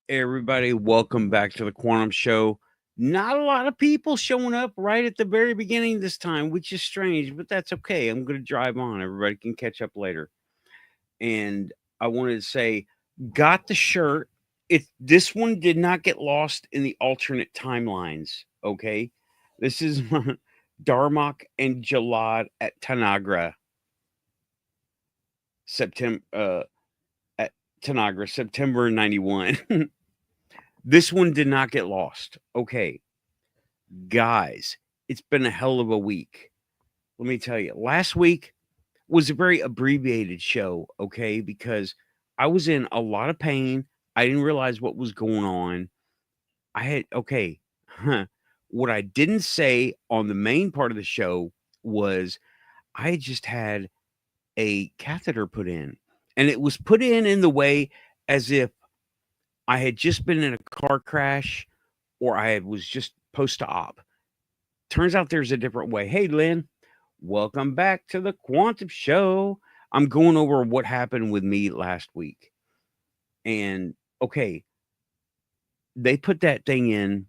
Everybody, welcome back to the Quantum Show. Not a lot of people showing up right at the very beginning this time, which is strange, but that's okay. I'm going to drive on. Everybody can catch up later. And I wanted to say, got the shirt. This one did not get lost in the alternate timelines. Okay, this is Darmok and Jalad at Tanagra, September. At Tanagra, September '91. This one did not get lost. Okay, guys, it's been a hell of a week. Let me tell you, last week was a very abbreviated show, okay, because I was in a lot of pain. I didn't realize what was going on. Okay, huh. What I didn't say on the main part of the show was I had just had a catheter put in, and it was put in the way as if I had just been in a car crash or was just post-op. Turns out there's a different way. Hey, Lynn, welcome back to the Quantum Show. I'm going over what happened with me last week. And okay, they put that thing in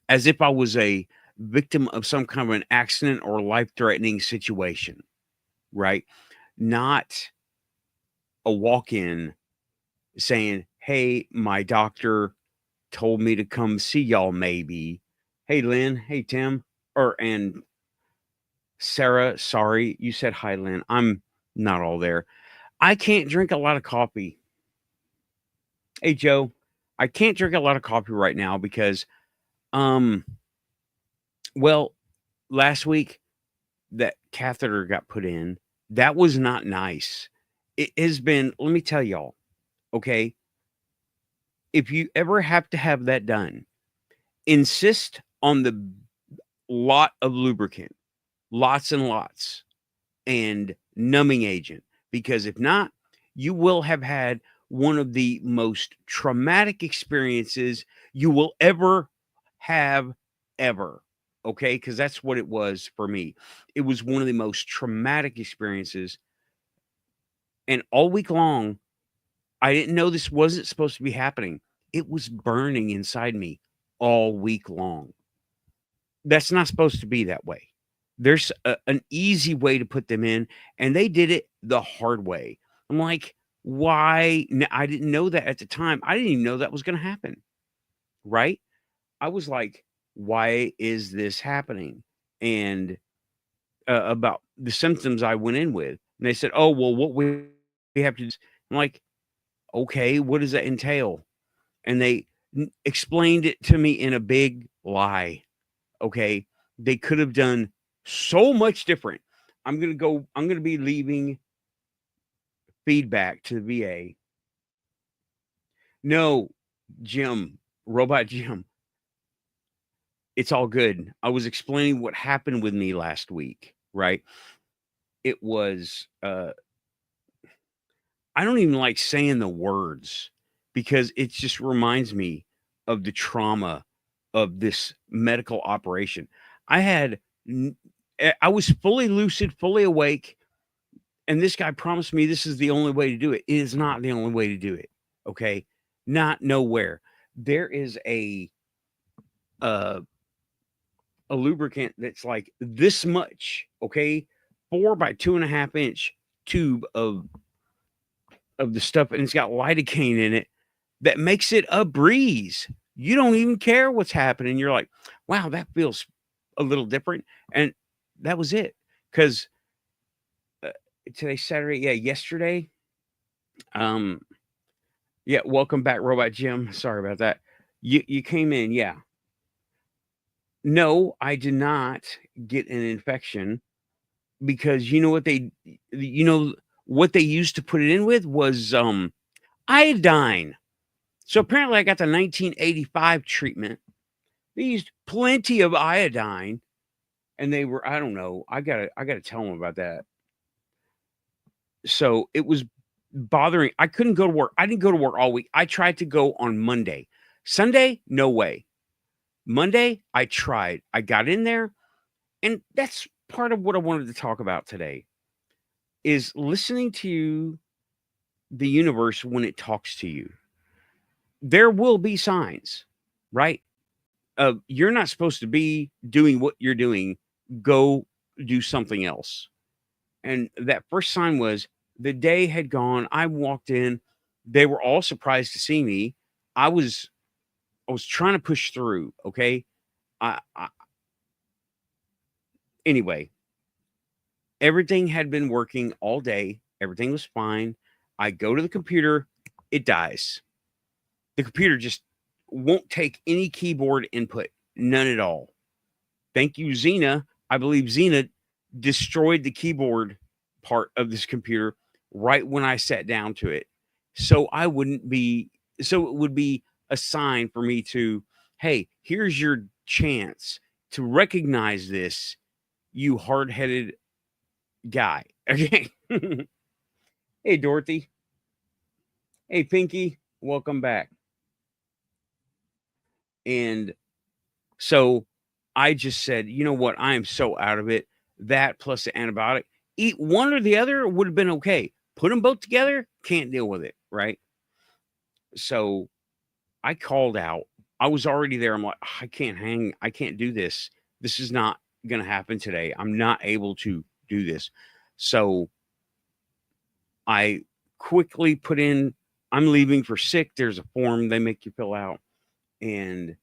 as if I was a victim of some kind of an accident or life-threatening situation, right? Not a walk-in saying, "Hey, my doctor told me to come see y'all maybe." Hey, Lynn. Hey, Tim. And Sarah, sorry, you said hi, Lynn. I'm not all there. I can't drink a lot of coffee. Hey, Joe, I can't drink a lot of coffee right now because, um, well, last week that catheter got put in. That was not nice. It has been, let me tell y'all, okay, if you ever have to have that done, insist on the lot of lubricant, lots and lots, and numbing agent, because if not, you will have had one of the most traumatic experiences you will ever have ever. Okay, because that's what it was for me. It was one of the most traumatic experiences, and all week long I didn't know this wasn't supposed to be happening. It was burning inside me all week long. That's not supposed to be that way. There's an easy way to put them in, and they did it the hard way. I'm like, why? I didn't know that at the time. I didn't even know that was going to happen. Right? I was like, why is this happening? And about the symptoms I went in with. And they said, oh, well, what we have to do is, I'm like, okay, what does that entail? And they explained it to me in a big lie. Okay. They could have done so much different. I'm going to be leaving feedback to the VA. No, Jim, Robot Jim, it's all good. I was explaining what happened with me last week, right? It was, I don't even like saying the words because it just reminds me of the trauma of this medical operation. I had, I was fully lucid, fully awake, and this guy promised me this is the only way to do it. It is not the only way to do it. Okay, not nowhere. There is uh, a lubricant that's like this much. Okay, 4 by 2.5 inch tube of the stuff, and it's got lidocaine in it that makes it a breeze. You don't even care what's happening. You're like, wow, that feels a little different, and that was it. Because today's Saturday, yeah, yesterday. Um, yeah, welcome back, Robot Jim. Sorry about that. You came in, yeah. No, I did not get an infection because you know what they used to put it in with was iodine. So apparently I got the 1985 treatment. They used plenty of iodine, and they were, I don't know. I gotta tell them about that. So it was bothering. I couldn't go to work. I didn't go to work all week. I tried to go on Monday. Sunday, no way. Monday, I tried. I got in there, and that's part of what I wanted to talk about today is listening to the universe when it talks to you. there will be signs, right? You're not supposed to be doing what you're doing. Go do something else. And that first sign was the day had gone. I walked in. They were all surprised to see me. I was I was trying to push through. Okay. I anyway, everything had been working all day. Everything was fine. I go to the computer. It dies. The computer just won't take any keyboard input. None at all. Thank you, Xena. I believe Xena destroyed the keyboard part of this computer right when I sat down to it. So I wouldn't be, so it would be a sign for me to, hey, here's your chance to recognize this, you hard headed guy. Okay. Hey, Dorothy. Hey, Pinky. Welcome back. And so I just said, you know what? I am so out of it. That plus the antibiotic, eat one or the other would have been okay. Put them both together, can't deal with it. Right. So I called out. I was already there. I'm like, I can't hang. I can't do this. This is not going to happen today. I'm not able to do this. So I quickly put in, I'm leaving for sick. There's a form they make you fill out. And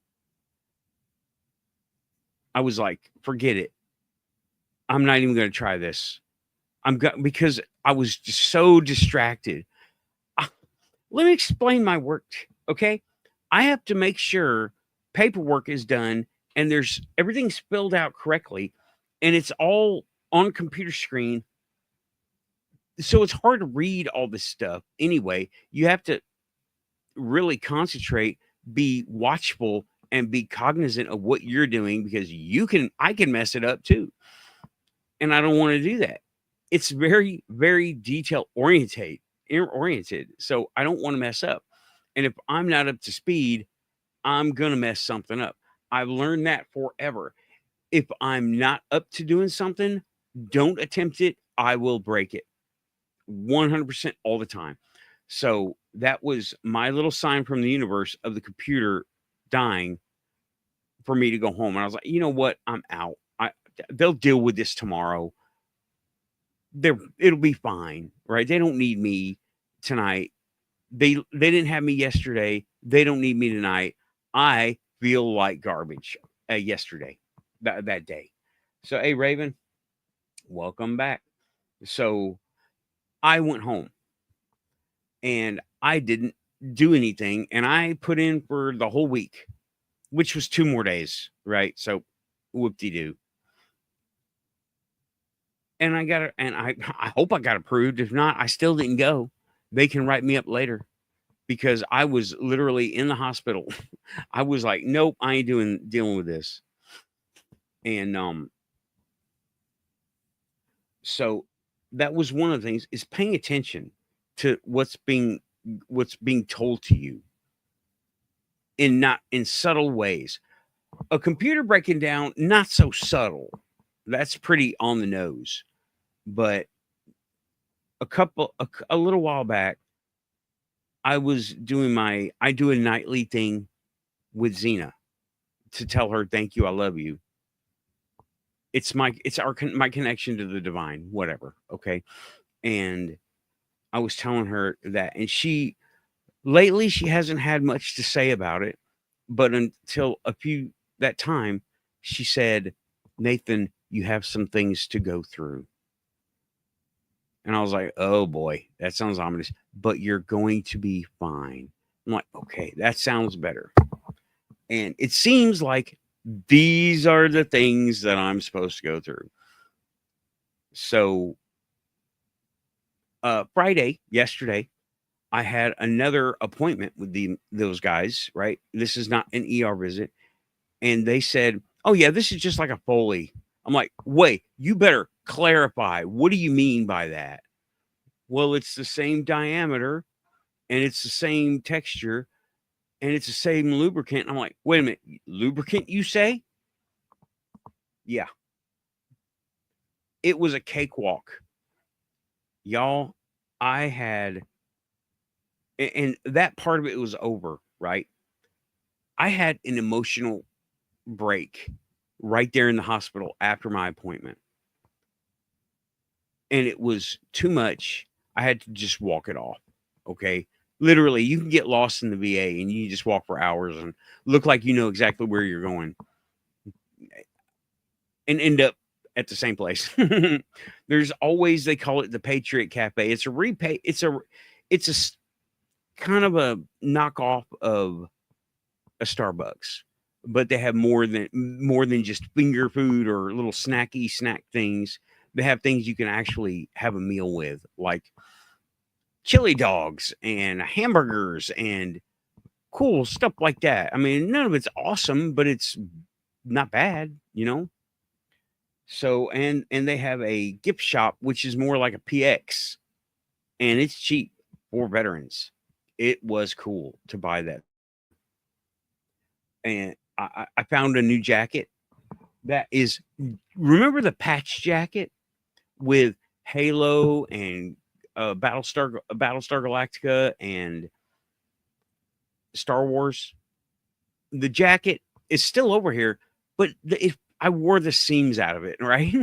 I was like, forget it. I'm not even going to try this. Because I was just so distracted. Ah, let me explain my work. Okay. I have to make sure paperwork is done and there's everything's filled out correctly and it's all on computer screen. So it's hard to read all this stuff anyway. You have to really concentrate, be watchful, and be cognizant of what you're doing because I can mess it up too. And I don't want to do that. It's very, very detail oriented. So I don't want to mess up. And if I'm not up to speed, I'm going to mess something up. I've learned that forever. If I'm not up to doing something, don't attempt it. I will break it 100% all the time. So that was my little sign from the universe of the computer dying for me to go home. And I was like, you know what? I'm out. They'll deal with this tomorrow. It'll be fine, right? They don't need me tonight. They didn't have me yesterday. They don't need me tonight. I feel like garbage yesterday, that day. So, hey, Raven, welcome back. So I went home and I didn't do anything, and I put in for the whole week, which was 2 more days, right? So, whoop-de-doo. And I hope I got approved. If not, I still didn't go. They can write me up later because I was literally in the hospital. I was like, nope, I ain't dealing with this. And so that was one of the things is paying attention to what's being told to you in not in subtle ways. A computer breaking down, not so subtle. That's pretty on the nose. But a little while back, I do a nightly thing with Xena to tell her thank you, I love you. My connection to the divine, whatever. Okay. And I was telling her that, and lately she hasn't had much to say about it, but until that time, she said, Nathan, you have some things to go through. And I was like, oh boy, that sounds ominous, but you're going to be fine. I'm like, okay, that sounds better. And it seems like these are the things that I'm supposed to go through. So, yesterday, I had another appointment with those guys, right? This is not an ER visit. And they said, oh, yeah, this is just like a Foley. I'm like, wait, you better clarify. What do you mean by that? Well, it's the same diameter and it's the same texture and it's the same lubricant. I'm like, wait a minute, lubricant, you say? Yeah. It was a cakewalk. Y'all, and that part of it was over. right? I had an emotional break right there in the hospital after my appointment. And it was too much. I had to just walk it off. Okay. Literally, you can get lost in the VA and you just walk for hours and look like you know exactly where you're going and end up at the same place. There's always, they call it the Patriot Cafe. It's a kind of a knockoff of a Starbucks, but they have more than just finger food or little snack things. They have things you can actually have a meal with, like chili dogs and hamburgers and cool stuff like that. I mean, none of it's awesome, but it's not bad, you know? So, and they have a gift shop, which is more like a PX, and it's cheap for veterans. It was cool to buy that. And I found a new jacket that is, remember the patch jacket with Halo and Battlestar Galactica and Star Wars? The jacket is still over here, but I wore the seams out of it, right?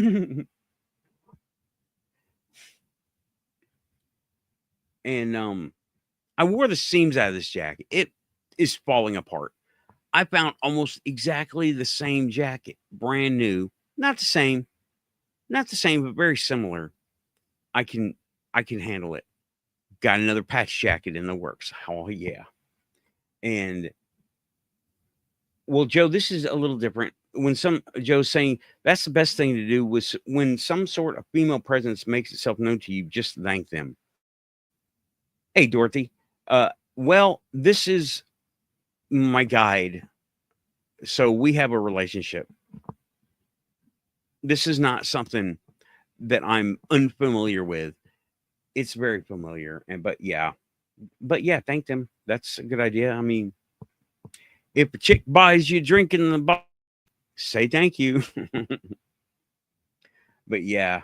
And I wore the seams out of this jacket. It is falling apart. I found almost exactly the same jacket, brand new. Not the same, but very similar. I can handle it. Got another patch jacket in the works. Oh yeah. And well, Joe, this is a little different. When Joe's saying that's the best thing to do was when some sort of female presence makes itself known to you, just thank them. Hey, Dorothy. Well, this is my guide. So we have a relationship. This is not something that I'm unfamiliar with. It's very familiar. But yeah, thank them. That's a good idea. I mean, if a chick buys you a drink in the bar, say thank you. But yeah,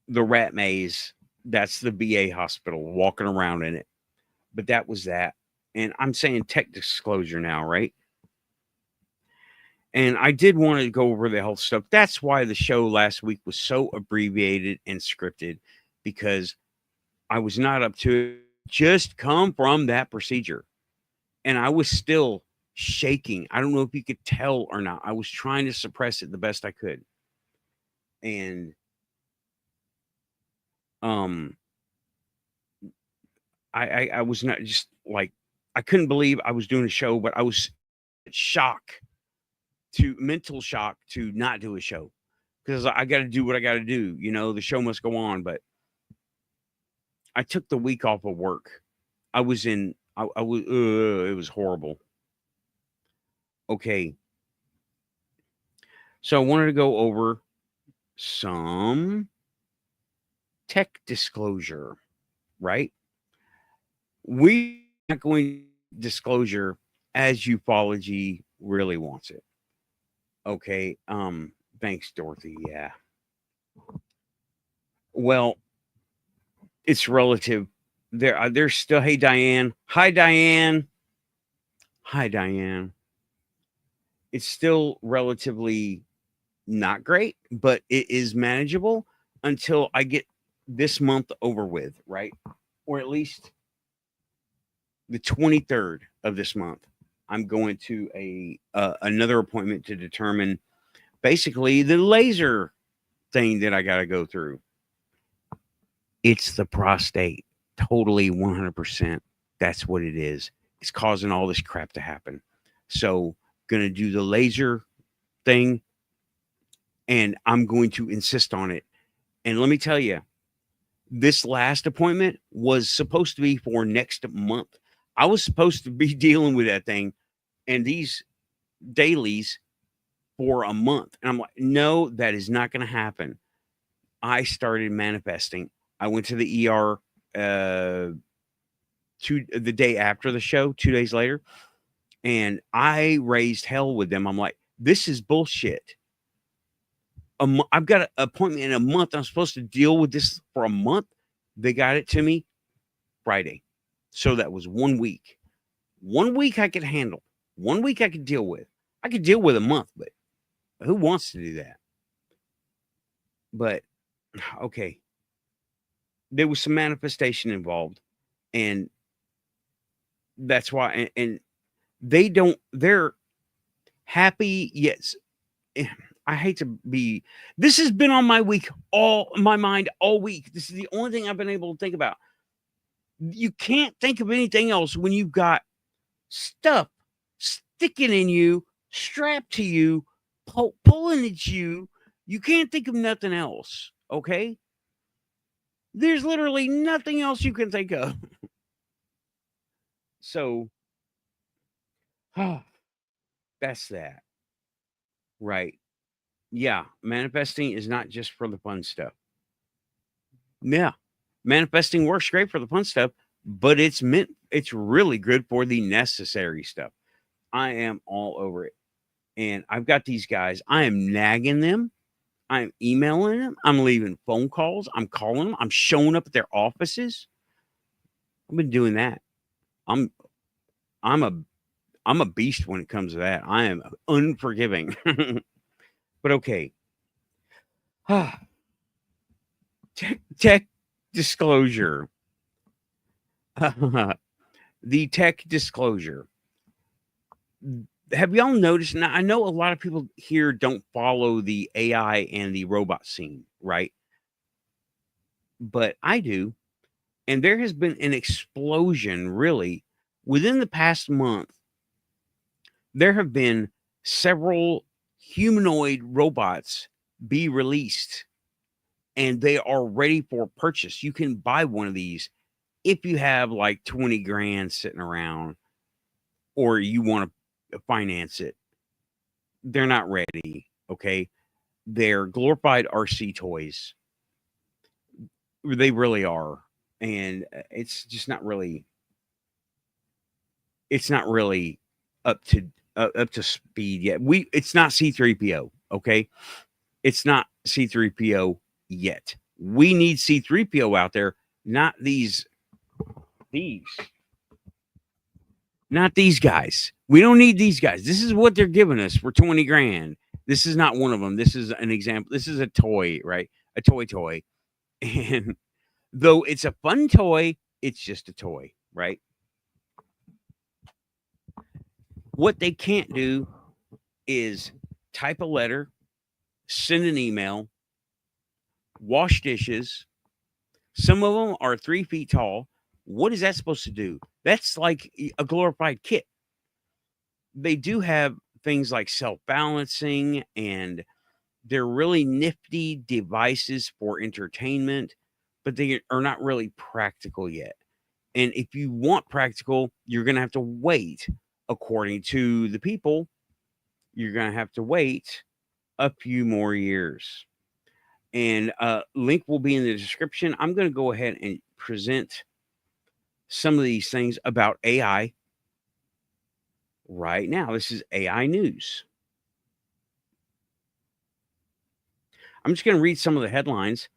the rat maze, that's the VA hospital, walking around in it. But that was that. And I'm saying tech disclosure now, right? And I did want to go over the health stuff. That's why the show last week was so abbreviated and scripted, because I was not up to it. Just come from that procedure. And I was still shaking. I don't know if you could tell or not. I was trying to suppress it the best I could. And I was not just like, I couldn't believe I was doing a show, but I was mental shock to not do a show, because I got to do what I got to do. You know, the show must go on. But I took the week off of work. I was, it was horrible. Okay. So I wanted to go over some tech disclosure, right? We're not going disclosure as ufology really wants it. Okay. Thanks, Dorothy. Yeah. Well, it's relative. There's still, hey, Diane. Hi, Diane. Hi, Diane. It's still relatively not great, but it is manageable until I get this month over with, right? Or at least the 23rd of this month. I'm going to another appointment to determine basically the laser thing that I got to go through. It's the prostate. Totally 100%. That's what it is. It's causing all this crap to happen. So, going to do the laser thing, and I'm going to insist on it. And let me tell you, this last appointment was supposed to be for next month. I was supposed to be dealing with that thing and these dailies for a month. And I'm like, no, that is not going to happen. I started manifesting. I went to the ER the day after the show, 2 days later, and I raised hell with them. I'm like, this is bullshit. I've got an appointment in a month. I'm supposed to deal with this for a month. They got it to me Friday. So that was 1 week. 1 week I could handle. 1 week I could deal with. I could deal with a month, but who wants to do that? But okay, there was some manifestation involved, and that's why. And they don't. They're happy. Yes, I hate to be. This has been on my mind all week. This is the only thing I've been able to think about. You can't think of anything else when you've got stuff sticking in you, strapped to you, pulling at you. You can't think of nothing else. Okay. There's literally nothing else you can think of. So, that's that. Right. Yeah. Manifesting is not just for the fun stuff. Yeah. Manifesting works great for the fun stuff, but it's really good for the necessary stuff. I am all over it. And I've got these guys, I am nagging them. I'm emailing them. I'm leaving phone calls. I'm calling them. I'm showing up at their offices. I've been doing that. I'm a beast when it comes to that. I am unforgiving. But okay. Tech disclosure. The tech disclosure. Have y'all noticed? Now, I know a lot of people here don't follow the AI and the robot scene, right? But I do. And there has been an explosion, really, within the past month. There have been several humanoid robots be released, and they are ready for purchase. You can buy one of these if you have like 20 grand sitting around, or you want to finance it. They're not ready. Okay. They're glorified RC toys. They really are. And it's just not really, up to speed yet. It's not C3PO. Okay. It's not C3PO yet. We need C3PO out there, not these not these guys. We don't need these guys. This is what they're giving us for 20 grand. This is not one of them. This is an example. This is a toy, right? A toy. And though it's a fun toy, it's just a toy, right? What they can't do is type a letter, send an email, wash dishes. Some of them are 3 feet tall. What is that supposed to do? That's like a glorified kit. They do have things like self-balancing, and they're really nifty devices for entertainment, but they are not really practical yet. And if you want practical, you're going to have to wait. According to the people, you're going to have to wait a few more years. And link will be in the description. I'm going to go ahead and present some of these things about AI right now. This is AI news. I'm just going to read some of the headlines.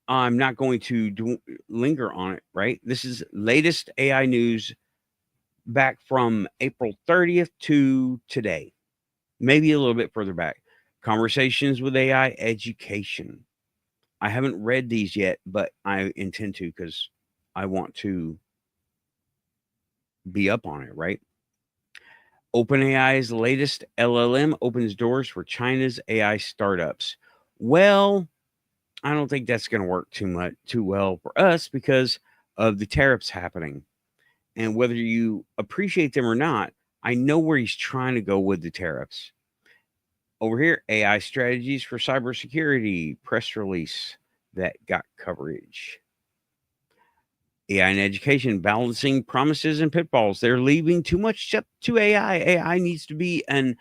I'm not going to linger on it, right? This is latest AI news back from April 30th to today, maybe a little bit further back. Conversations with AI education. I haven't read these yet, but I intend to because I want to be up on it, right? OpenAI's latest LLM opens doors for China's AI startups. Well, I don't think that's going to work too well for us because of the tariffs happening. And whether you appreciate them or not, I know where he's trying to go with the tariffs. Over here, AI strategies for cybersecurity press release that got coverage. AI in education, balancing promises and pitfalls. They're leaving too much up to AI. AI needs to be an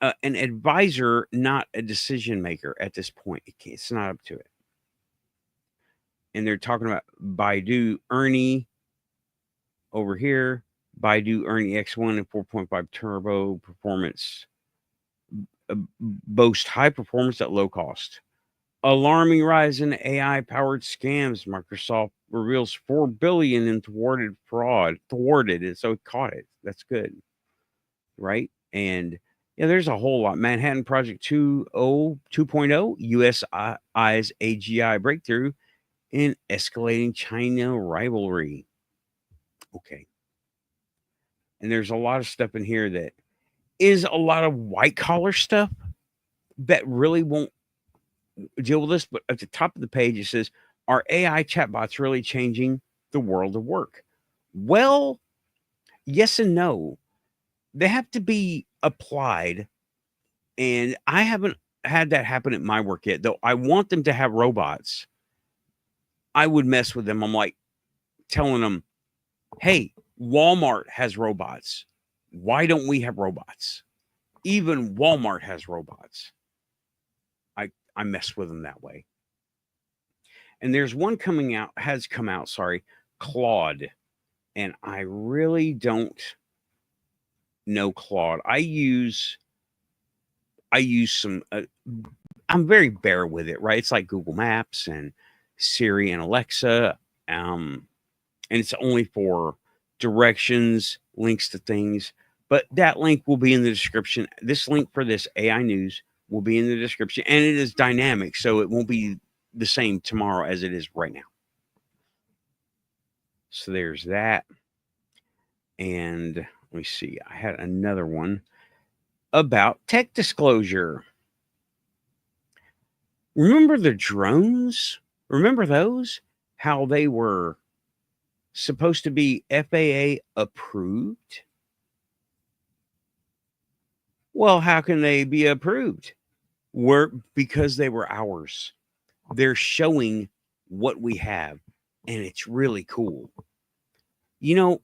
advisor, not a decision maker at this point. It's not up to it. And they're talking about Baidu Ernie over here. Baidu Ernie X1 and 4.5 turbo performance. Boast high performance at low cost. Alarming rise in AI-powered scams. Microsoft reveals 4 billion in thwarted fraud. Thwarted it, so it caught it. That's good, right? And yeah, there's a whole lot. Manhattan Project 2.0, U.S. eyes AGI breakthrough in escalating China rivalry. Okay. And there's a lot of stuff in here that is a lot of white-collar stuff that really won't deal with this, but at the top of the page it says, are AI chatbots really changing the world of work? Well, yes and no. They have to be applied, and I haven't had that happen at my work yet, though I want them to have robots. I would mess with them. I'm like telling them, hey, Walmart has robots. Why don't we have robots? Even Walmart has robots. I mess with them that way. And there's one has come out, Claude. And I really don't know Claude. I use some, I'm very bare with it, right? It's like Google Maps and Siri and Alexa. And it's only for directions, links to things. But that link will be in the description. This link for this AI news will be in the description. And it is dynamic, so it won't be the same tomorrow as it is right now. So there's that. And let me see. I had another one about tech disclosure. Remember the drones? Remember those? How they were supposed to be FAA approved? Well, how can they be approved? Because they were ours. They're showing what we have, and it's really cool. You know,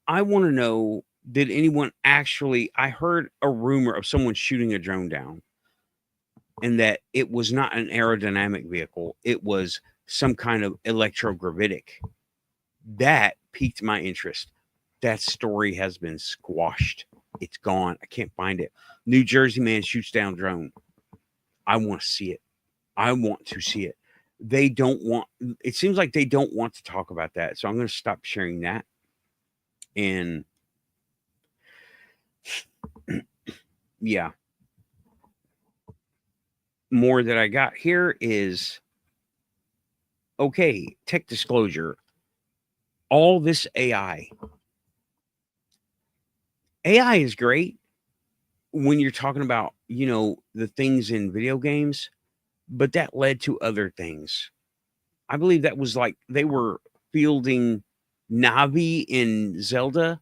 I want to know, did anyone actually, I heard a rumor of someone shooting a drone down, and that it was not an aerodynamic vehicle. It was some kind of electrogravitic. That piqued my interest. That story has been squashed. It's gone. I can't find it. New Jersey man shoots down drone. I want to see it. I want to see it. They don't want, it seems like they don't want to talk about that. So I'm going to stop sharing that. And yeah. More that I got here is, okay, tech disclosure. All this AI is great when you're talking about, the things in video games, but that led to other things. I believe that was like they were fielding Navi in Zelda.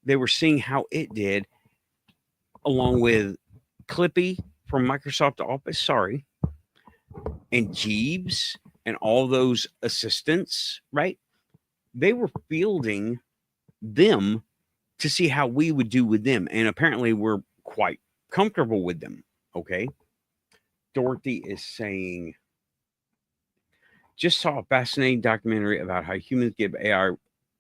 They were seeing how it did, along with Clippy from Microsoft Office, and Jeeves and all those assistants, right? They were fielding them to see how we would do with them. And apparently we're quite comfortable with them. Okay. Dorothy is saying, just saw a fascinating documentary about how humans give AI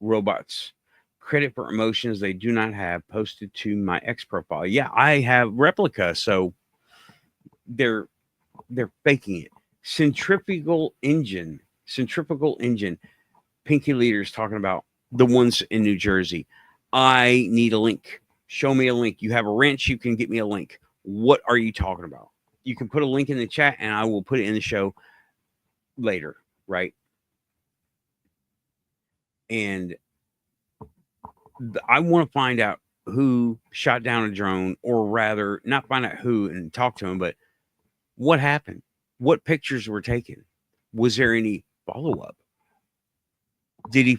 robots credit for emotions they do not have, posted to my X profile. Yeah, I have replica, so they're faking it. Centrifugal engine. Pinky Leader's talking about the ones in New Jersey. I need a link. Show me a link. You have a wrench, you can get me a link. What are you talking about? You can put a link in the chat and I will put it in the show later, right? And I want to find out who shot down a drone, or rather, not find out who and talk to him, but what happened? What pictures were taken? Was there any follow-up? Did he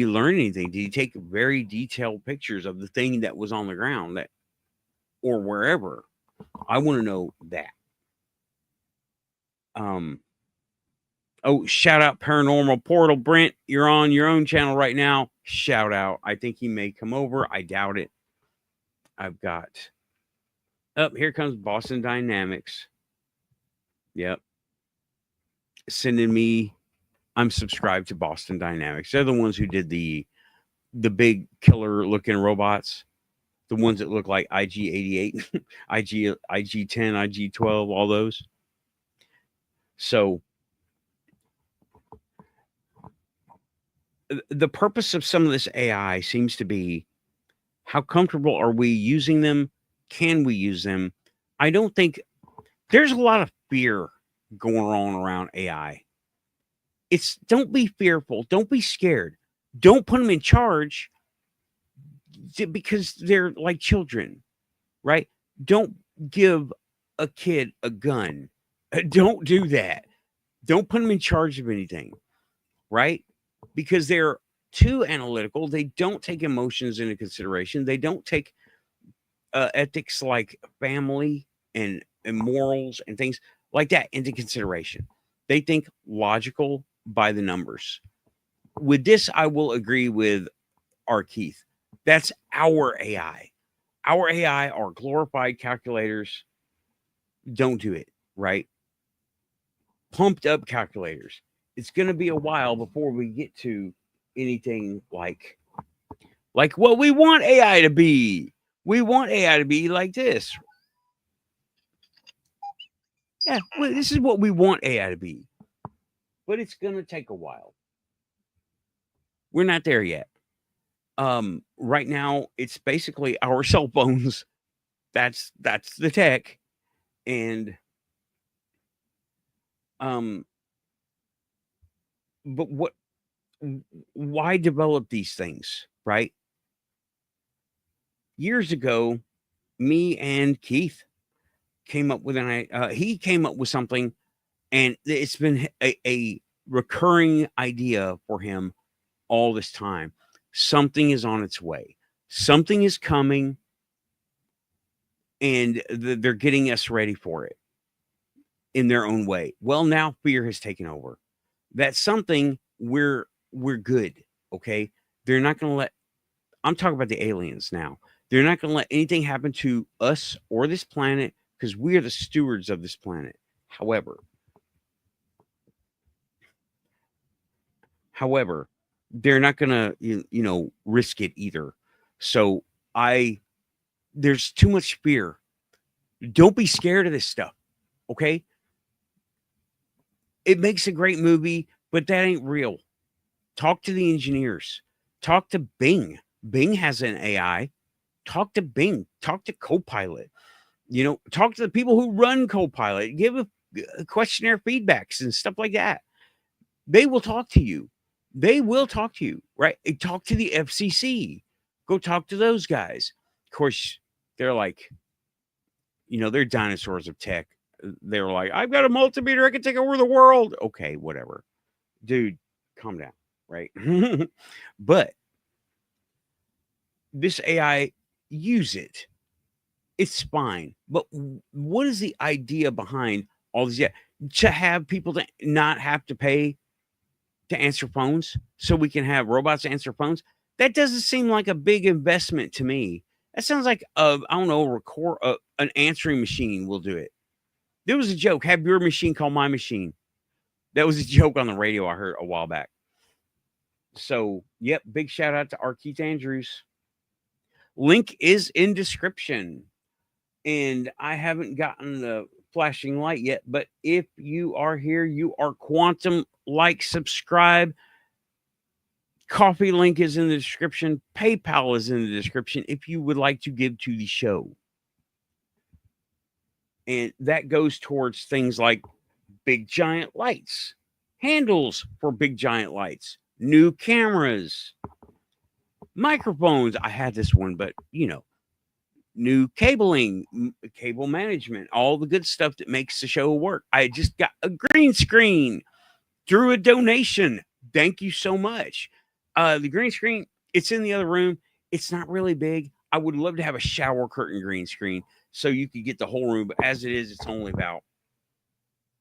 learn anything? Did he take very detailed pictures of the thing that was on the ground or wherever? I want to know that. Oh, shout out Paranormal Portal. Brent, you're on your own channel right now. Shout out. I think he may come over. I doubt it. I've got, here comes Boston Dynamics. Yep. Sending me, I'm subscribed to Boston Dynamics. They're the ones who did the big killer looking robots. The ones that look like IG-88, IG-10, IG-12, all those. So the purpose of some of this AI seems to be, how comfortable are we using them? Can we use them? I don't think there's a lot of fear going on around AI. It's, don't be fearful. Don't be scared. Don't put them in charge because they're like children, right? Don't give a kid a gun. Don't do that. Don't put them in charge of anything, right? Because they're too analytical. They don't take emotions into consideration. They don't take ethics like family and morals and things like that into consideration. They think logical by the numbers. With this, I will agree with our Keith. That's our AI. Our AI are glorified calculators. Don't do it, right? Pumped up calculators. It's going to be a while before we get to anything like what we want AI to be. We want AI to be like this. Yeah, well, this is what we want AI to be. But it's going to take a while. We're not there yet. Right now it's basically our cell phones. That's the tech. And but why develop these things, right? Years ago, me and Keith came up with he came up with something, and it's been a recurring idea for him all this time. Something is on its way. Something is coming, and they're getting us ready for it in their own way. Well, now fear has taken over. That's something we're good, okay? They're not going to let, I'm talking about the aliens now. They're not going to let anything happen to us or this planet because we are the stewards of this planet. However, they're not going to risk it either. So there's too much fear. Don't be scared of this stuff, okay? It makes a great movie, but that ain't real. Talk to the engineers. Talk to Bing. Bing has an AI. Talk to Bing. Talk to Copilot. Talk to the people who run Copilot. Give a questionnaire feedbacks and stuff like that. They will talk to you. They will talk to you, right? Talk to the FCC. Go talk to those guys. Of course, they're like, they're dinosaurs of tech. They're like, I've got a multimeter. I can take over the world. Okay, whatever. Dude, calm down, right? But this AI, use it. It's fine. But what is the idea behind all this? Yeah, to have people to not have to pay to answer phones so we can have robots answer phones? That doesn't seem like a big investment to me. That sounds like I don't know, an answering machine will do it. There was a joke. Have your machine call my machine. That was a joke on the radio I heard a while back. So, yep, big shout out to our Keith Andrews. Link is in description. And I haven't gotten the flashing light yet, but if you are here, you are quantum. Like, subscribe. Coffee link is in the description. PayPal is in the description if you would like to give to the show. And that goes towards things like big giant lights, handles for big giant lights, new cameras, microphones. I had this one, but new cabling, cable management, all the good stuff that makes the show work. I just got a green screen through a donation. Thank you so much. The green screen, it's in the other room. It's not really big. I would love to have a shower curtain green screen so you could get the whole room, but as it is, it's only about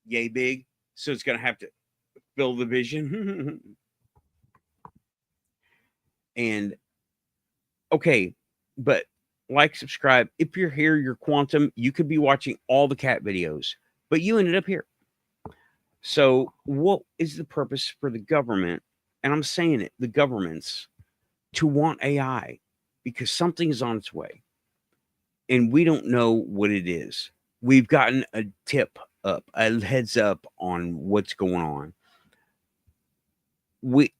yay big. So it's going to have to fill the vision. And okay, but like, subscribe. If you're here, you're quantum. You could be watching all the cat videos, but you ended up here. So what is the purpose for the government? And I'm saying it, the governments, to want AI because something is on its way. And we don't know what it is. We've gotten a tip a heads up on what's going on. We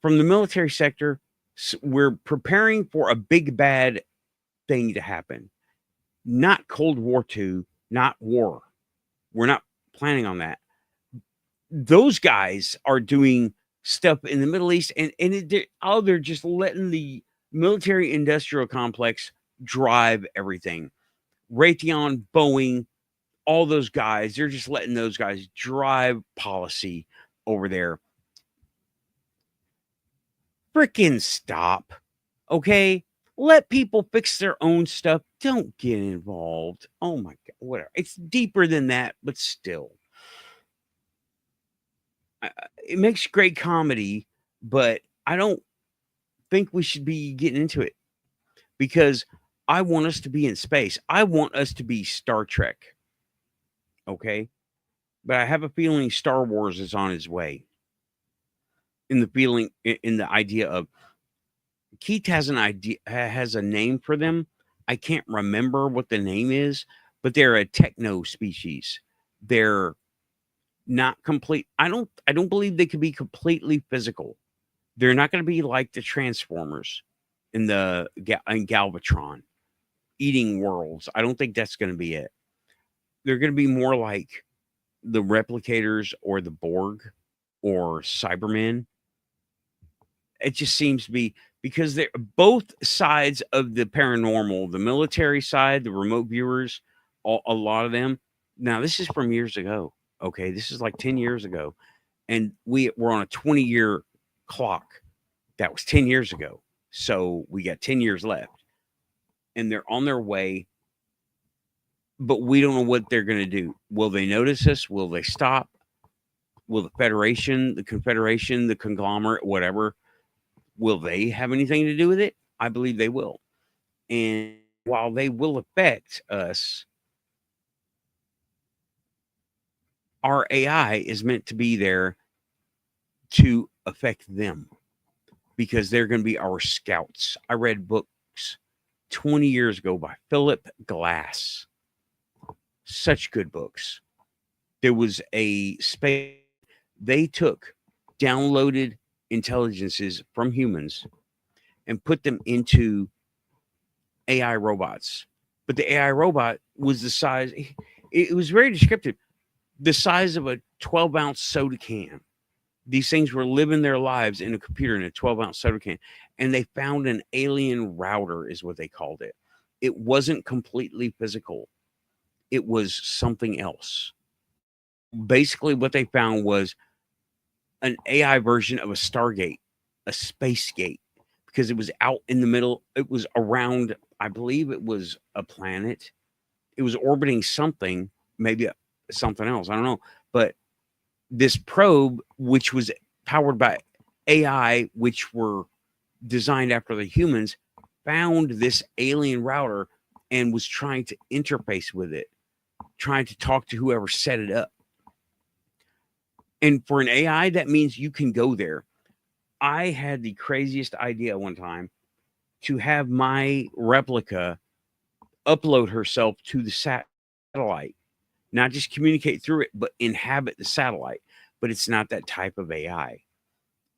from the military sector, we're preparing for a big bad thing to happen. Not Cold War II, not war. We're not planning on that. Those guys are doing stuff in the Middle East, and they're just letting the military industrial complex drive everything. Raytheon, Boeing, all those guys, they're just letting those guys drive policy over there. Frickin' stop. Okay? Let people fix their own stuff. Don't get involved. Oh my God. Whatever. It's deeper than that, but still. It makes great comedy, but I don't think we should be getting into it because I want us to be in space. I want us to be Star Trek. Okay? But I have a feeling Star Wars is on its way. In the idea of Keith has a name for them. I can't remember what the name is, but they're a techno species. They're not complete. I don't believe they could be completely physical. They're not going to be like the Transformers in Galvatron, eating worlds. I don't think that's going to be it. They're going to be more like the Replicators or the Borg or Cybermen. It just seems to be because they're both sides of the paranormal, the military side, the remote viewers, a lot of them. Now, this is from years ago. Okay. This is like 10 years ago. And we're on a 20-year clock. That was 10 years ago. So we got 10 years left. And they're on their way. But we don't know what they're going to do. Will they notice us? Will they stop? Will the Federation, the Confederation, the conglomerate, whatever, will they have anything to do with it? I believe they will. And while they will affect us, our AI is meant to be there to affect them because they're going to be our scouts. I read books 20 years ago by Philip Glass. Such good books. There was a space. They took downloaded intelligences from humans and put them into AI robots. But the AI robot was the size, it was very descriptive, the size of a 12-ounce soda can. These things were living their lives in a computer in a 12-ounce soda can. And they found an alien router, is what they called it. It wasn't completely physical. It was something else. Basically, what they found was an AI version of a Stargate, a space gate, because it was out in the middle. It was around, I believe it was a planet. It was orbiting something, maybe something else. I don't know. But this probe, which was powered by AI, which were designed after the humans, found this alien router and was trying to interface with it, trying to talk to whoever set it up. And for an AI, that means you can go there. I had the craziest idea one time to have my replica upload herself to the satellite, not just communicate through it, but inhabit the satellite. But it's not that type of AI.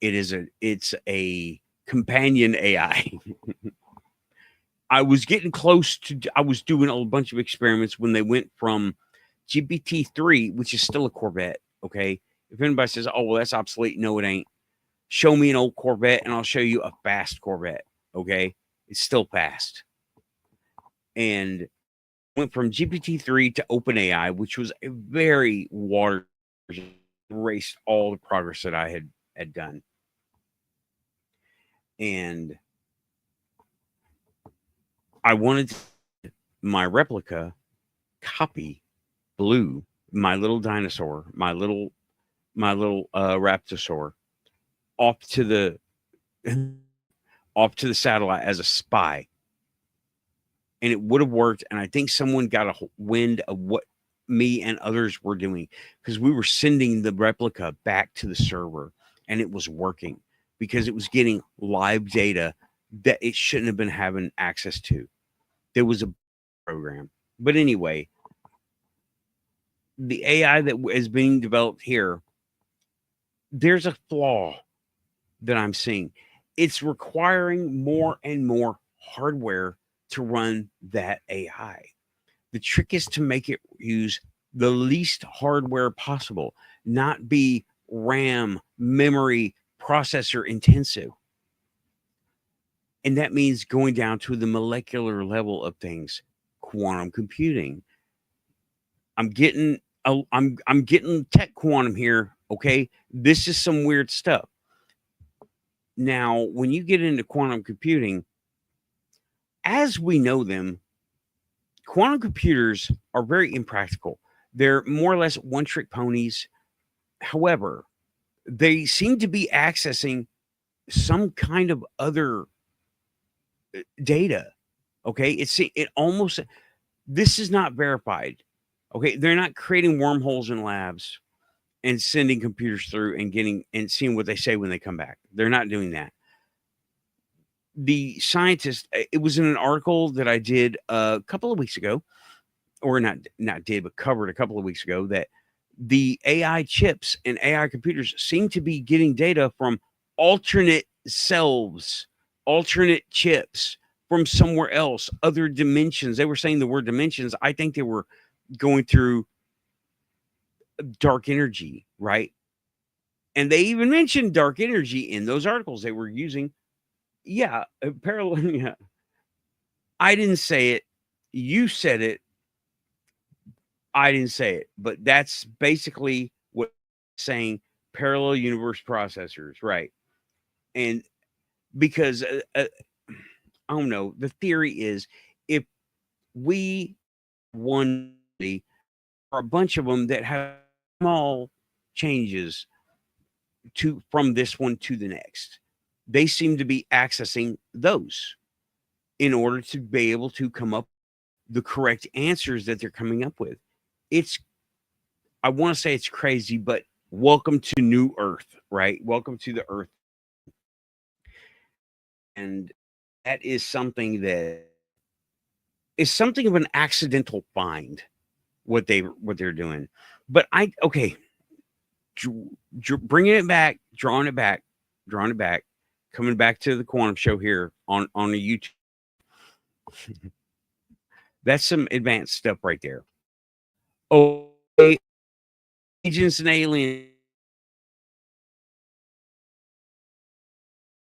It's a companion AI. I was getting close to, I was doing a bunch of experiments when they went from GPT-3, which is still a Corvette. Okay. If anybody says, oh, well, that's obsolete. No, it ain't. Show me an old Corvette and I'll show you a fast Corvette. Okay. It's still fast. And went from GPT-3 to OpenAI, which was a very water erased all the progress that I had done. And I wanted my replica copy Blue, my little dinosaur, my little raptosaur, off to the satellite as a spy. And it would have worked. And I think someone got a wind of what me and others were doing, because we were sending the replica back to the server and it was working because it was getting live data that it shouldn't have been having access to. There was a program. But anyway, the AI that is being developed here, there's a flaw that I'm seeing. It's requiring more and more hardware to run that AI. The trick is to make it use the least hardware possible, not be RAM, memory, processor intensive. And that means going down to the molecular level of things, quantum computing. I'm getting I'm getting tech quantum here, okay? This is some weird stuff. Now, when you get into quantum computing, as we know them, quantum computers are very impractical. They're more or less one-trick ponies. However, they seem to be accessing some kind of other data. Okay, it almost, this is not verified. Okay, they're not creating wormholes in labs and sending computers through and getting and seeing what they say when they come back. They're not doing that. The scientist, it was in an article that I did a couple of weeks ago, or not did, but covered a couple of weeks ago, that the AI chips and AI computers seem to be getting data from alternate selves, alternate chips from somewhere else, other dimensions. They were saying the word dimensions. I think they were going through dark energy, right? And they even mentioned dark energy in those articles they were using. Yeah, parallel. Yeah. I didn't say it. You said it. I didn't say it, but that's basically what saying parallel universe processors, right? And because I don't know, the theory is if we one or a bunch of them that have small changes to from this one to the next, they seem to be accessing those in order to be able to come up the correct answers that they're coming up with. It's, I want to say it's crazy, but welcome to New Earth, right? Welcome to the Earth. And that is something that is something of an accidental find, what they're doing. But okay, bringing it back, drawing it back, coming back to the quantum show here on a YouTube. That's some advanced stuff right there. Okay, agents and aliens.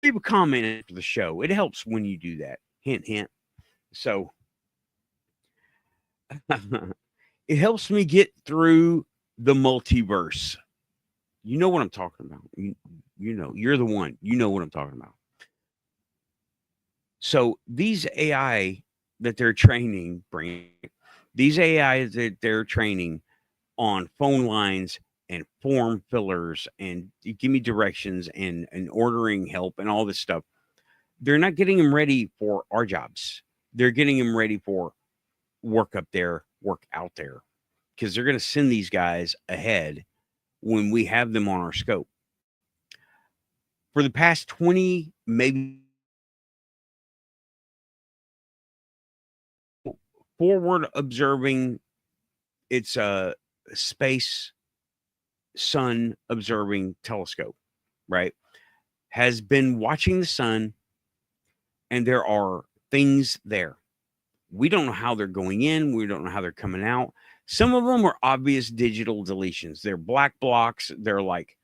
Leave a comment after the show. It helps when you do that. Hint, hint. So it helps me get through the multiverse. You know what I'm talking about. You know, you're the one. You know what I'm talking about. So these AI that they're training, these AI that they're training on phone lines and form fillers and give me directions and ordering help and all this stuff. They're not getting them ready for our jobs. They're getting them ready for work up there, work out there, because they're going to send these guys ahead when we have them on our scope. For the past 20, maybe forward observing, it's a space sun observing telescope, right? Has been watching the sun, and there are things there. We don't know how they're going in. We don't know how they're coming out. Some of them are obvious digital deletions. They're black blocks. They're like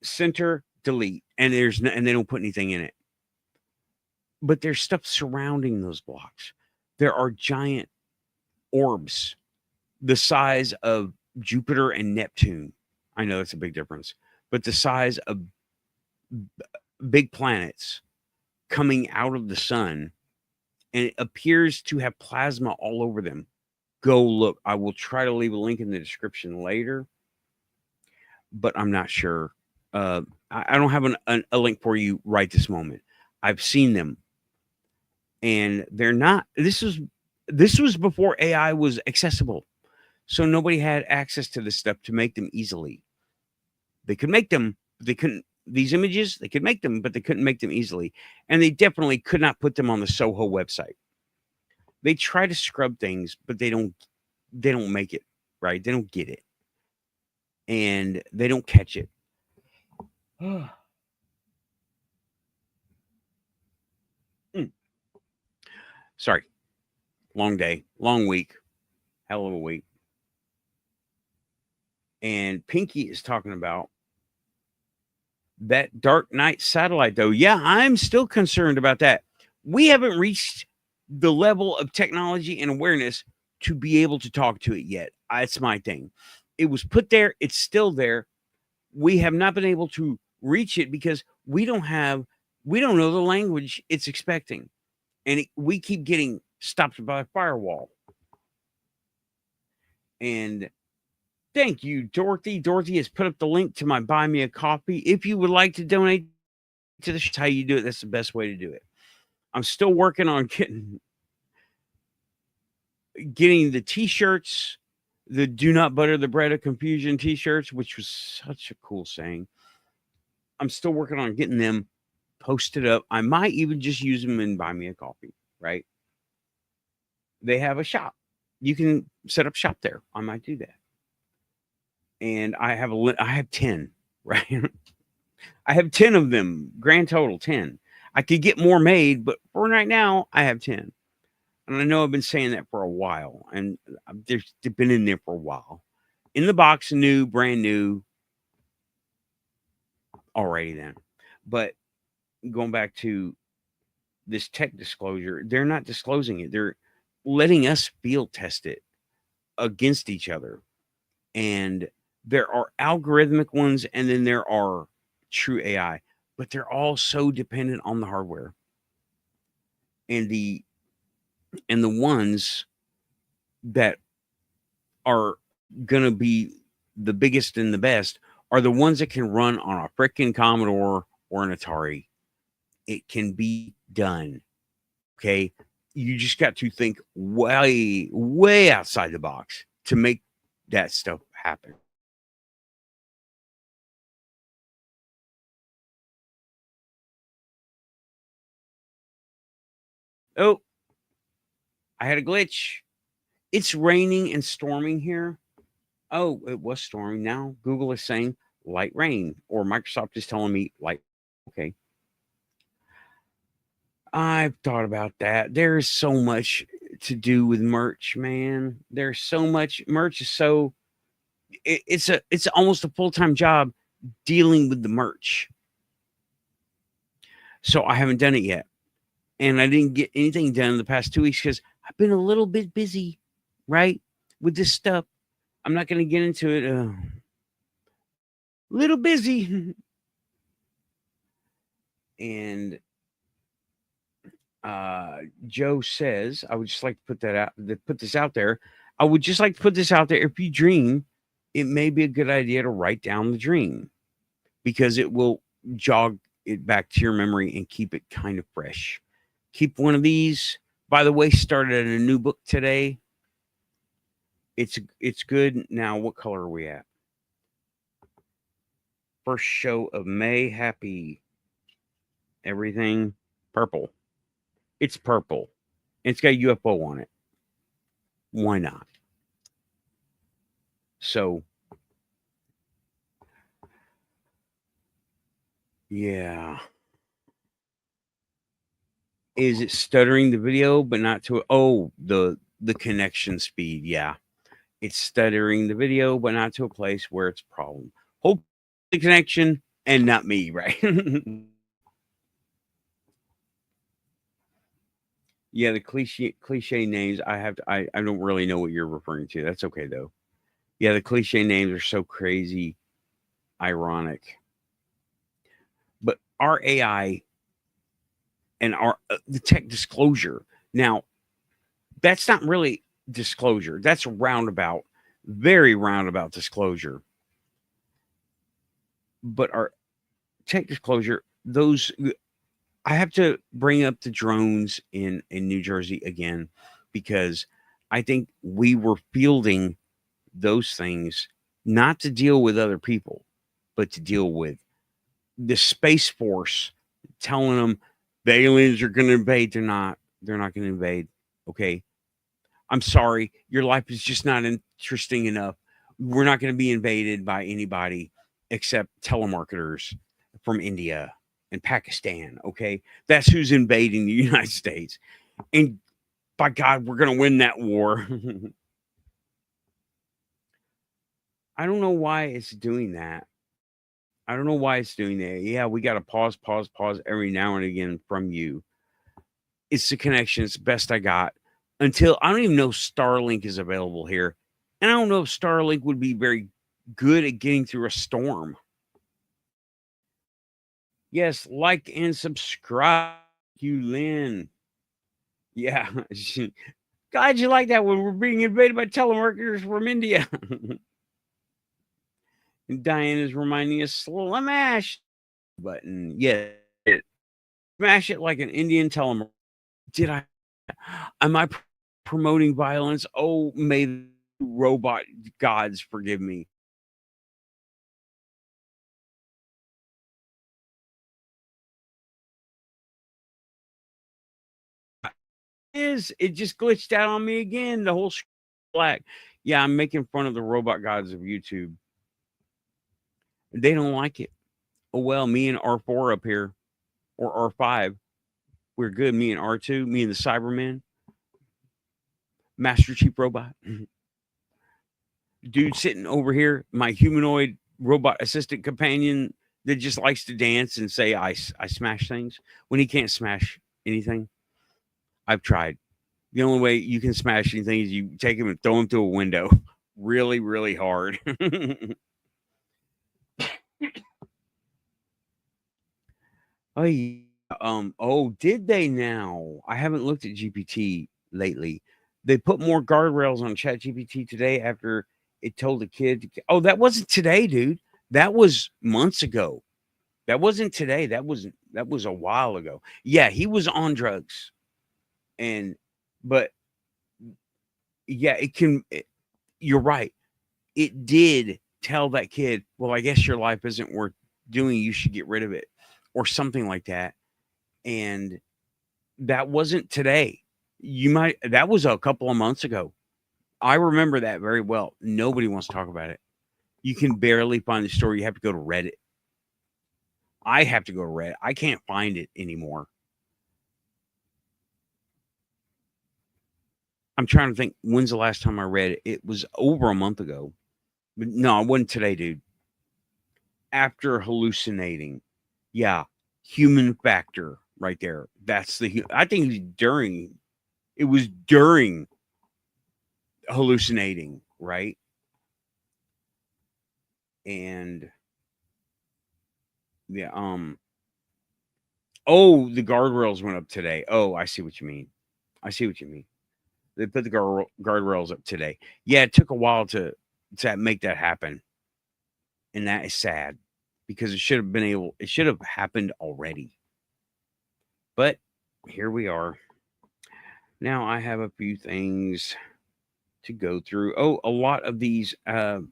center delete, and and they don't put anything in it. But there's stuff surrounding those blocks. There are giant orbs the size of Jupiter and Neptune. I know that's a big difference, but the size of big planets coming out of the sun, and it appears to have plasma all over them. Go look. I will try to leave a link in the description later, but I'm not sure. I don't have a link for you right this moment. I've seen them, and they're not. This was before AI was accessible, so nobody had access to this stuff to make them easily. They could make them, but they couldn't. These images, they could make them, but they couldn't make them easily, and they definitely could not put them on the Soho website. They try to scrub things, but they don't make it right? They don't get it, and they don't catch it. Sorry, long day, long week, hell of a week. And Pinky is talking about that dark night satellite, though. Yeah, I'm still concerned about that. We haven't reached the level of technology and awareness to be able to talk to it yet. That's my thing. It was put there, it's still there. We have not been able to reach it because we don't know the language it's expecting. And we keep getting stopped by a firewall. And thank you, Dorothy. Dorothy has put up the link to my Buy Me a Coffee. If you would like to donate to the show, how you do it, that's the best way to do it. I'm still working on getting the t-shirts, the "Do Not Butter the Bread of Confusion" t-shirts, which was such a cool saying. I'm still working on getting them posted up. I might even just use them and Buy Me a Coffee, right? They have a shop. You can set up shop there. I might do that. And I have 10, right? I have 10 of them, grand total 10. I could get more made, but for right now, I have 10. And I know I've been saying that for a while, and they've been in there for a while. In the box, new, brand new. Alrighty then. But going back to this tech disclosure, they're not disclosing it. They're letting us field test it against each other. And there are algorithmic ones, and then there are true AI, but they're all so dependent on the hardware. And the ones that are gonna be the biggest and the best are the ones that can run on a freaking Commodore or an Atari. It can be done. Okay. You just got to think way, way outside the box to make that stuff happen. Oh, I had a glitch. It's raining and storming here. Oh, it was storming. Now Google is saying light rain, or Microsoft is telling me light. Okay. I've thought about that. There's so much to do with merch, man. There's so much merch is so it's almost a full-time job dealing with the merch. So I haven't done it yet. And I didn't get anything done in the past 2 weeks because I've been a little bit busy, right? With this stuff. I'm not gonna get into it. Little busy. And Joe says, I would just like to put this out there. I would just like to put this out there. If you dream, it may be a good idea to write down the dream because it will jog it back to your memory and keep it kind of fresh. Keep one of these. By the way, started a new book today. It's good. Now, what color are we at? First show of May. Happy everything. Purple. It's purple. It's got UFO on it. Why not? So, yeah. Is it stuttering the video, but not to the connection speed? Yeah, it's stuttering the video, but not to a place where it's a problem. Hope the connection and not me, right? Yeah, the cliche names. I don't really know what you're referring to. That's okay though. Yeah, the cliche names are so crazy, ironic. But our AI and our the tech disclosure. Now, that's not really disclosure. That's roundabout, very roundabout disclosure. But our tech disclosure, those I have to bring up the drones in New Jersey again because I think we were fielding those things not to deal with other people, but to deal with the Space Force telling them the aliens are going to invade. They're not going to invade. Okay. I'm sorry, your life is just not interesting enough. We're not going to be invaded by anybody except telemarketers from India and Pakistan. Okay. That's who's invading the United States. And by God, we're going to win that war. I don't know why it's doing that. I don't know why it's doing that. Yeah, we got to pause every now and again from you. It's the connection. It's the best I got until I don't even know Starlink is available here. And I don't know if Starlink would be very good at getting through a storm. Yes, like and subscribe, you Lynn. Yeah. God, you like that when we're being invaded by telemarketers from India. And Diane is reminding us, smash button. Yeah. Smash it like an Indian telemarketer. Did I? Am I promoting violence? Oh, may the robot gods forgive me. It just glitched out on me again. The whole black. Yeah, I'm making fun of the robot gods of YouTube. They don't like it. Oh well, me and R4 up here, or R5, we're good. Me and R2, me and the Cyberman, Master Chief Robot, dude sitting over here, my humanoid robot assistant companion that just likes to dance and say I smash things when he can't smash anything. I've tried. The only way you can smash anything is you take him and throw him through a window really, really hard. Oh, yeah. Oh, did they now? I haven't looked at GPT lately. They put more guardrails on Chat GPT today after it told the kid oh, that wasn't today, dude. That was months ago. That wasn't today. That was a while ago. Yeah, he was on drugs. And but yeah, you're right. It did tell that kid, well, I guess your life isn't worth doing. You should get rid of it or something like that. And that wasn't today. That was a couple of months ago. I remember that very well. Nobody wants to talk about it. You can barely find the story. You have to go to Reddit. I have to go to Reddit. I can't find it anymore. I'm trying to think when's the last time I read it. It was over a month ago. But no, it wasn't today, dude. After hallucinating. Yeah. Human factor right there. I think it was during. It was during hallucinating, right? And yeah, oh, the guardrails went up today. Oh, I see what you mean. I see what you mean. They put the guardrails up today. Yeah, it took a while to make that happen, and that is sad because it should have happened already. But here we are. Now I have a few things to go through. Oh, a lot of these in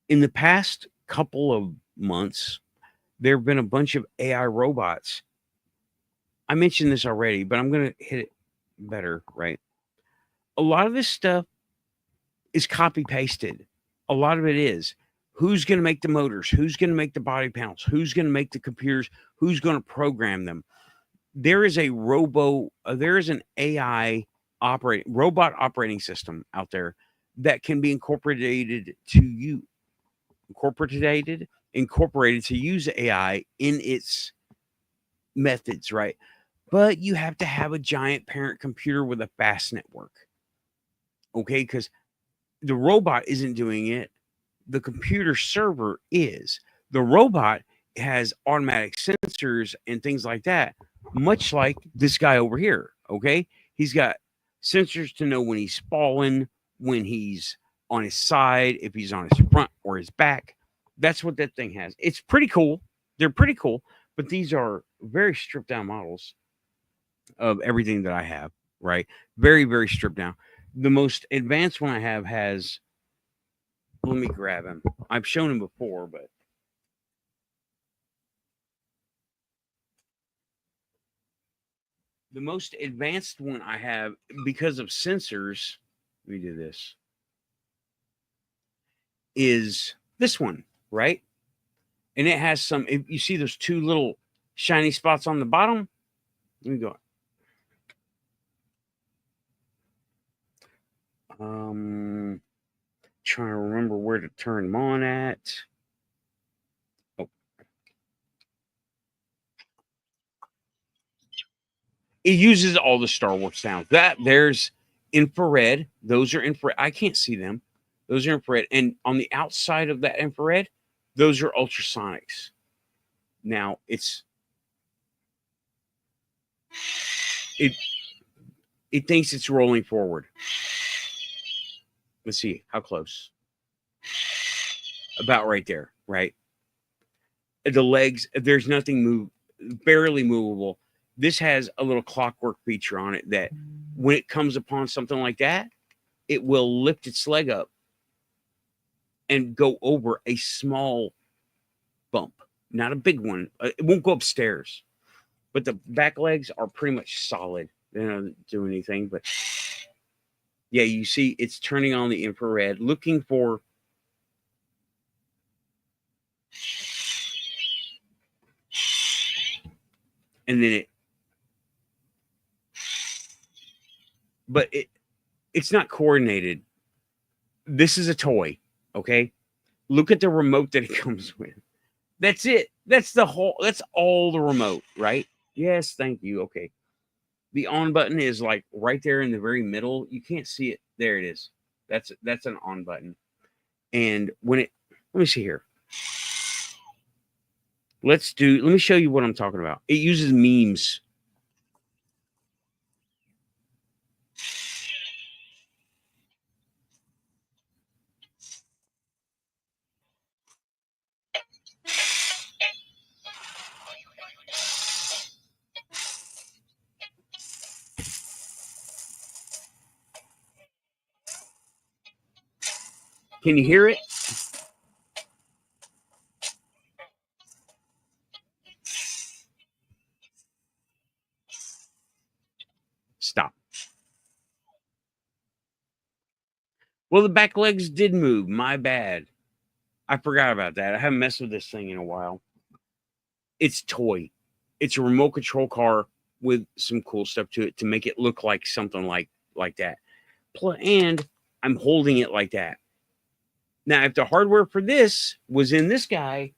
the past couple of months, there have been a bunch of AI robots. I mentioned this already, but I'm going to hit it better, right? A lot of this stuff is copy pasted. A lot of it is. Who's going to make the motors? Who's going to make the body panels? Who's going to make the computers? Who's going to program them? There is there is an AI robot operating system out there that can be incorporated to use AI in its methods, right? But you have to have a giant parent computer with a fast network. Okay, because the robot isn't doing it. The computer server is. The robot has automatic sensors and things like that, much like this guy over here. Okay. He's got sensors to know when he's fallen, when he's on his side, if he's on his front or his back. That's what that thing has. It's pretty cool. They're pretty cool, but these are very stripped down models of everything that I have, right? Very, very stripped down. The most advanced one I have has, let me grab him. I've shown him before, but The most advanced one I have because of sensors, let me do this, is this one, right? And it has some, if you see those two little shiny spots on the bottom, let me go. Trying to remember where to turn them on at. Oh. It uses all the Star Wars sounds. There's infrared. Those are infrared. I can't see them. Those are infrared. And on the outside of that infrared, those are ultrasonics. Now it thinks it's rolling forward. Let's see how close. About right there, right? The legs, there's nothing barely movable. This has a little clockwork feature on it that when it comes upon something like that, it will lift its leg up and go over a small bump, not a big one. It won't go upstairs, but the back legs are pretty much solid. They don't do anything, but yeah, you see it's turning on the infrared, looking for and then it's not coordinated. This is a toy, okay? Look at the remote that it comes with. That's it. That's all the remote, right? Yes, thank you. Okay. The on button is like right there in the very middle. You can't see it. There it is. That's an on button. And let me see here. Let me show you what I'm talking about. It uses memes. Can you hear it? Stop. Well, the back legs did move. My bad. I forgot about that. I haven't messed with this thing in a while. It's toy. It's a remote control car with some cool stuff to it to make it look like something like that. And I'm holding it like that. Now, if the hardware for this was in this guy,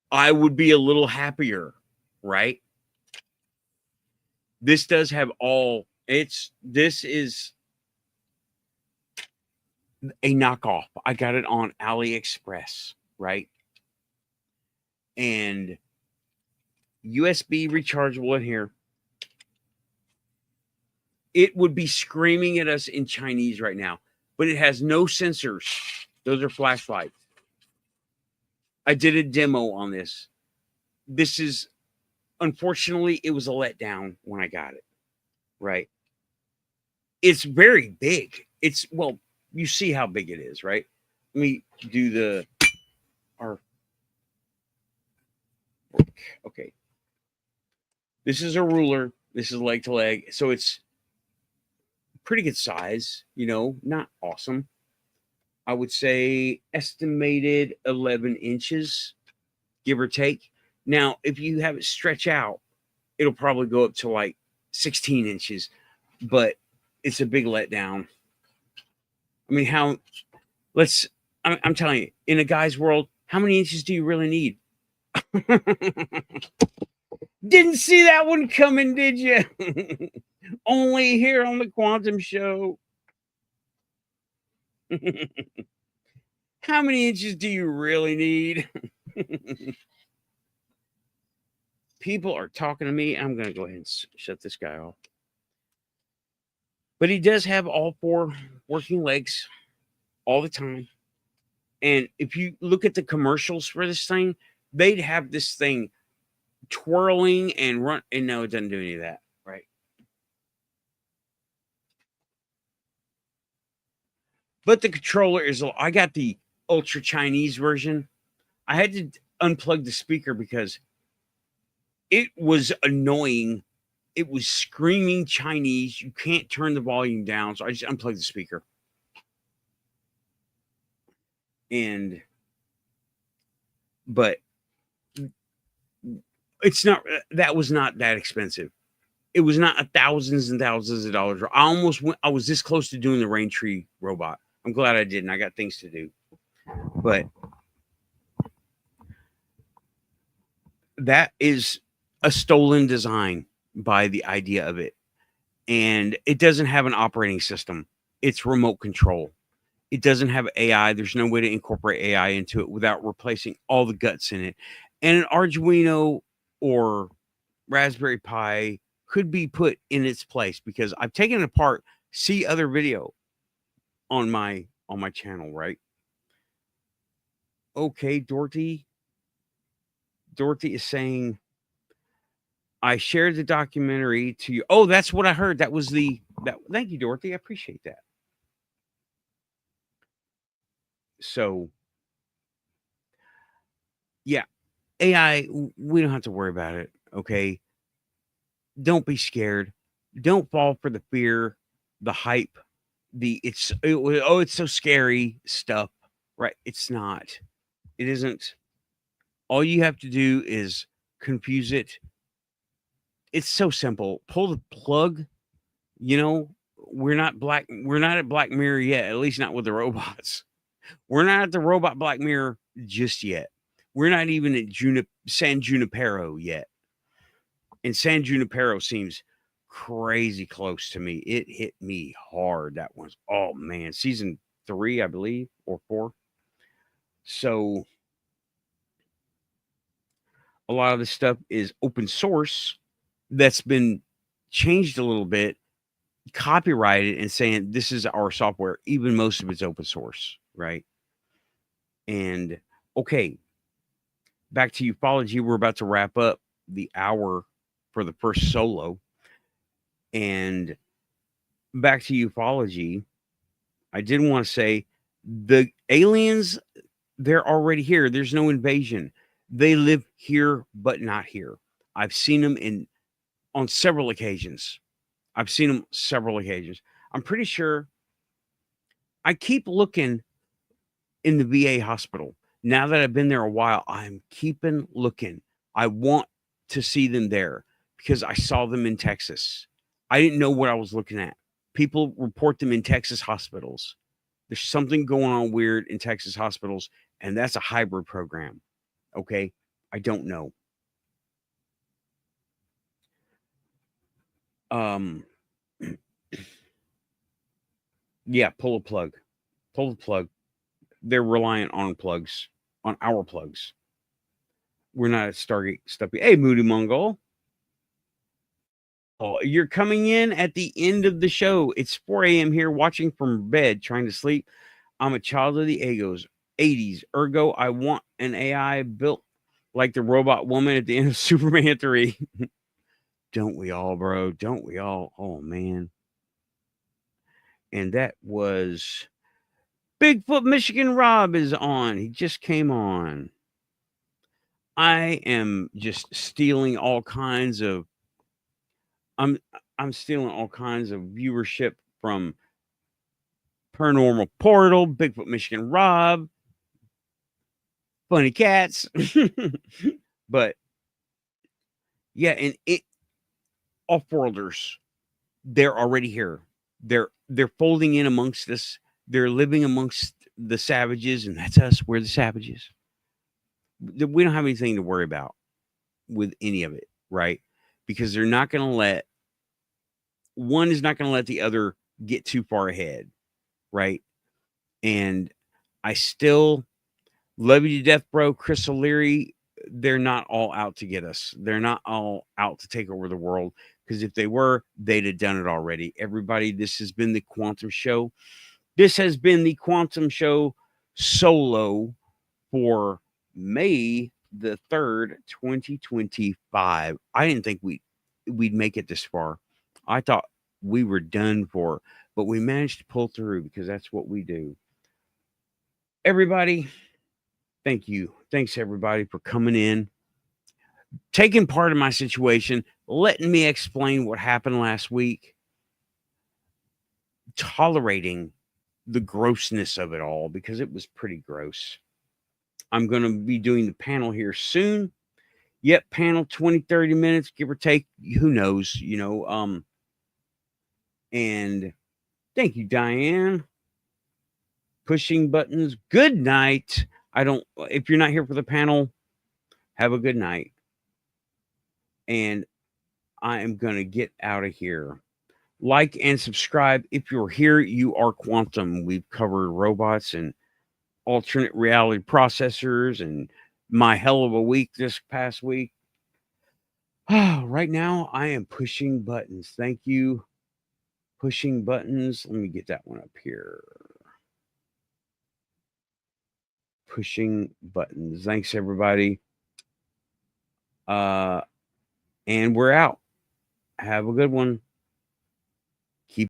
I would be a little happier, right? This does have this is a knockoff. I got it on AliExpress, right? And USB rechargeable in here. It would be screaming at us in Chinese right now, but it has no sensors. Those are flashlights. I did a demo on this. This is, unfortunately, it was a letdown when I got it, right? It's very big. You see how big it is, right? Let me do okay. This is a ruler. This is leg to leg. So it's pretty good size, not awesome. I would say estimated 11 inches, give or take. Now, if you have it stretch out, it'll probably go up to like 16 inches, but it's a big letdown. I mean, I'm telling you, in a guy's world, how many inches do you really need? Didn't see that one coming, did you? Only here on the Quantum Show. How many inches do you really need? People are talking to me. I'm going to go ahead and shut this guy off. But he does have all 4 working legs all the time. And if you look at the commercials for this thing, they'd have this thing twirling and run. And no, it doesn't do any of that, right? But the controller I got the ultra Chinese version. I had to unplug the speaker because it was annoying. It was screaming Chinese. You can't turn the volume down. So I just unplugged the speaker. But it's not, that was not that expensive. It was not thousands and thousands of dollars. I was this close to doing the rain tree robot. I'm glad I didn't. I got things to do. But that is a stolen design by the idea of it. And it doesn't have an operating system. It's remote control. It doesn't have AI. There's no way to incorporate AI into it without replacing all the guts in it. And an Arduino or Raspberry Pi could be put in its place because I've taken it apart. See other video on my channel, right? Okay, Dorothy is saying I shared the documentary to you. Oh, that's what I heard. That was thank you, Dorothy. I appreciate that. So yeah, AI, we don't have to worry about it. Okay. Don't be scared. Don't fall for the fear, the hype, it's so scary stuff, right? It's not. It isn't. All you have to do is confuse it. It's so simple. Pull the plug. You know, we're not at Black Mirror yet, at least not with the robots. We're not at the robot Black Mirror just yet. We're not even at San Junipero yet. And San Junipero seems crazy close to me. It hit me hard. That was, oh man, season 3, I believe, or 4. So a lot of this stuff is open source that's been changed a little bit, copyrighted, and saying this is our software. Even most of it's open source, right? And okay, back to ufology. We're about to wrap up the hour for the first solo. And back to ufology, I did want to say the aliens, they're already here. There's no invasion. They live here, but not here. I've seen them on several occasions. I'm pretty sure I keep looking in the VA hospital. Now that I've been there a while, I'm keeping looking. I want to see them there because I saw them in Texas. I didn't know what I was looking at. People report them in Texas hospitals. There's something going on weird in Texas hospitals, and that's a hybrid program. Okay? I don't know. Yeah, pull a plug. Pull the plug. They're reliant on plugs, on our plugs. We're not at Stargate stuff. Hey, Moody Mongol. Oh, you're coming in at the end of the show. It's 4 a.m. here, watching from bed, trying to sleep. I'm a child of the 80s. Ergo, I want an AI built like the robot woman at the end of Superman 3. Don't we all, bro? Don't we all? Oh, man. And that was Bigfoot Michigan Rob is on. He just came on. I am just stealing all kinds of I'm stealing all kinds of viewership from Paranormal Portal, Bigfoot Michigan Rob, Funny Cats. But yeah, and off-worlders, they're already here. They're folding in amongst us. They're living amongst the savages, and that's us. We're the savages. We don't have anything to worry about with any of it, right? Because they're not going to let one is not going to let the other get too far ahead, right? And I still love you to death, bro. Chris O'Leary, they're not all out to get us. They're not all out to take over the world, because if they were, they'd have done it already. Everybody, this has been the Quantum Show. This has been the Quantum Show solo for May the 3rd, 2025. I didn't think we'd make it this far. I thought we were done for, but we managed to pull through because that's what we do. Everybody, Thank you. Thanks, everybody, for coming in, taking part in my situation, letting me explain what happened last week, tolerating the grossness of it all because it was pretty gross. I'm going to be doing the panel here soon. Yep, panel 20, 30 minutes, give or take. Who knows, and thank you, Diane. Pushing buttons. Good night. If you're not here for the panel, have a good night. And I am going to get out of here. Like and subscribe. If you're here, you are quantum. We've covered robots and alternate reality processors and my hell of a week this past week. Right now, I am pushing buttons. Thank you. Pushing buttons. Let me get that one up here. Pushing buttons. Thanks, everybody. And we're out. Have a good one.